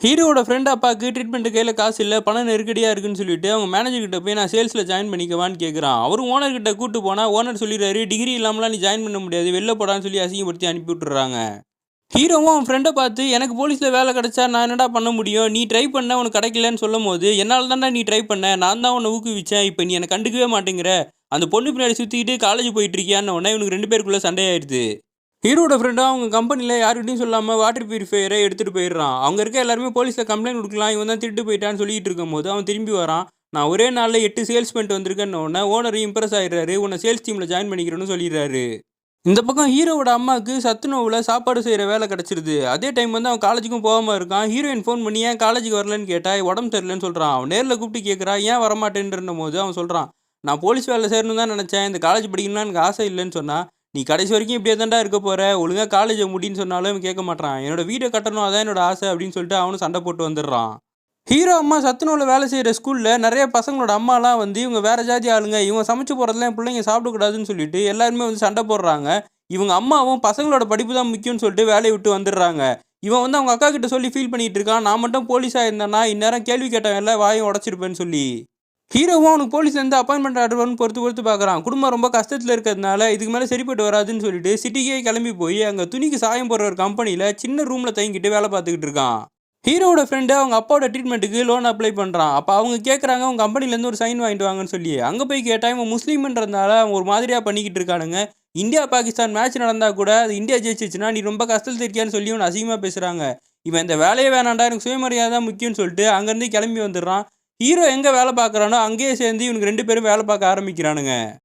ஹீரோவோட ஃப்ரெண்ட் அப்பாவுக்கு ட்ரீட்மெண்ட் கையில் காசு இல்லை, பணம் நெருக்கடியாக இருக்குன்னு சொல்லிட்டு அவங்க மேனேஜர் கிட்ட போய் நான் சேல்ஸில் ஜாயின் பண்ணிக்கவான்னு கேட்குறான். அவரும் ஓனர் கிட்ட கூட்டு போனால் ஓனர் சொல்லிடுறாரு, டிகிரி இல்லாமலாம் நீ ஜாயின் பண்ண முடியாது, வெளில போடான்னு சொல்லி அசிங்கப்படுத்தி அனுப்பி விட்டுறாங்க. ஹீரோவும் அவன் ஃப்ரெண்டை பார்த்து எனக்கு போலீஸில் வேலை கிடைச்சா நான் என்னடா பண்ண முடியும், நீ ட்ரை பண்ண உனக்கு கிடைக்கலன்னு சொல்லும் போது என்னால் தான்டா நீ ட்ரை பண்ண, நான் தான் உன்னை ஊக்குவிச்சேன், இப்போ நீ என்னை கண்டுக்கவே மாட்டேங்கிற, அந்த பொண்ணு பின்னாடி சுற்றிக்கிட்டு காலேஜ் போயிட்டு இருக்கியான்னு உடனே இவனுக்கு 2 பேருக்குள்ளே சண்டையாயிடுது. ஹீரோட ஃப்ரெண்டும் அவங்க கம்பெனியில் யார்கிட்டையும் சொல்லாமல் வாட்டர் பியூரிஃபையரை எடுத்துகிட்டு போயிடுறான். அவங்க இருக்க எல்லாருமே போலீஸில் கம்ப்ளைண்ட் கொடுக்கலாம், இவன் தான் திருட்டு போயிட்டான்னு சொல்லிட்டு இருக்கும்போது அவன் திரும்பி வரான். நான் ஒரே நாளில் 8 சேல்ஸ் பண்ணிட்டு வந்திருக்கேன்னு உடனே ஓனர் இம்ப்ரெஸ் ஆகிடுறாரு, உன்னை சேல்ஸ் டீமில் ஜாயின் பண்ணிக்கிறேன்னு சொல்லிடுறாரு. இந்த பக்கம் ஹீரோவோட அம்மாவுக்கு சத்துணவில் சாப்பாடு செய்கிற வேலை கிடச்சிருது. அதே டைம் வந்து அவன் காலேஜுக்கும் போகாமல் இருக்கான். ஹீரோயின் ஃபோன் பண்ணி ஏன் காலேஜுக்கு வரலன்னு கேட்டால் உடம்பு சரியில்லைன்னு சொல்கிறான். அவன் நேரில் கூப்பிட்டு கேட்குறா ஏன் வரமாட்டேன்ற போது அவன் சொல்கிறான், நான் போலீஸ் வேலை செய்யணும்னு தான் நினச்சேன், இந்த காலேஜ் படிக்கணும்னு எனக்கு ஆசை இல்லைன்னு சொன்னால், நீ கடைசி வரைக்கும் இப்படியே தான்டா இருக்க போகிற, ஒழுங்காக காலேஜை முடின்னு சொன்னாலும் கேட்க மாட்டான். என்னோட வீடை கட்டணும், அதான் என்னோட ஆசை அப்படின்னு சொல்லிட்டு அவனும் சண்டை போட்டு வந்துடுறான். ஹீரோ அம்மா சத்துணவில் வேலை செய்கிற ஸ்கூலில் நிறைய பசங்களோட அம்மாலாம் வந்து இவங்க வேறு ஜாதி ஆளுங்க, இவங்க சமைச்சு போகிறதுலாம் என் பிள்ளைங்க சாப்பிடக்கூடாதுன்னு சொல்லிட்டு எல்லாருமே வந்து சண்டை போடுறாங்க. இவங்க அம்மாவும் பசங்களோட படிப்பு தான் முக்கியம்னு சொல்லிட்டு வேலையை விட்டு வந்துடுறாங்க. இவன் வந்து அவங்க அக்கா கிட்ட சொல்லி ஃபீல் பண்ணிட்டு இருக்கான், நான் மட்டும் போலீஸாக இருந்தேன்னா இந்நேரம் கேள்வி கேட்டவன் எல்லாம் வாயும் உடச்சிருப்பேன்னு சொல்லி. ஹீரோவும் அவனுக்கு போலீஸ்லேருந்து அப்பாயின்மெண்ட் ஆர்டர் வரும்னு பொறுத்து பார்க்குறான். குடும்பம் ரொம்ப கஷ்டத்தில் இருக்கிறதுனால இதுக்கு மேலே சரிப்பட்டு வராதுன்னு சொல்லிட்டு சிட்டிக்கே கிளம்பி போய் அங்கே துணிக்கு சாயம் போடுற ஒரு கம்பெனியில் சின்ன ரூமில் தங்கிட்டு வேலை பார்த்துக்கிட்டு இருக்கான். ஹீரோவோட ஃப்ரெண்டு அவங்க அப்பாவோட ட்ரீட்மெண்ட்டுக்கு லோன் அப்ளை பண்ணுறான். அப்போ அவங்க கேட்குறாங்க உங்கள் கம்பெனிலேருந்து ஒரு சைன் வாங்கிட்டு வாங்கன்னு சொல்லி. அங்கே போய் கேட்டால் இவன் முஸ்லீம்ன்றதுனால அவங்க ஒரு மாதிரியாக பண்ணிக்கிட்டு இருக்கானுங்க. இந்தியா பாகிஸ்தான் மேட்ச் நடந்தால் கூட அது இந்தியா ஜெயிச்சிச்சுன்னா நீ ரொம்ப கஷ்டத்தில் இருக்கியான்னு சொல்லி இவன் அசிங்கமாக பேசுகிறாங்க. இவன் இந்த வேலையே வேணாண்டா, எனக்கு சுயமரியாதை தான் முக்கியம்னு சொல்லிட்டு அங்கேருந்து கிளம்பி வந்துடுறான். ஹீரோ எங்கே வேலை பார்க்குறானோ அங்கேயே சேர்ந்து இவனுக்கு 2 பேரும் வேலை பார்க்க ஆரம்பிக்கிறானுங்க.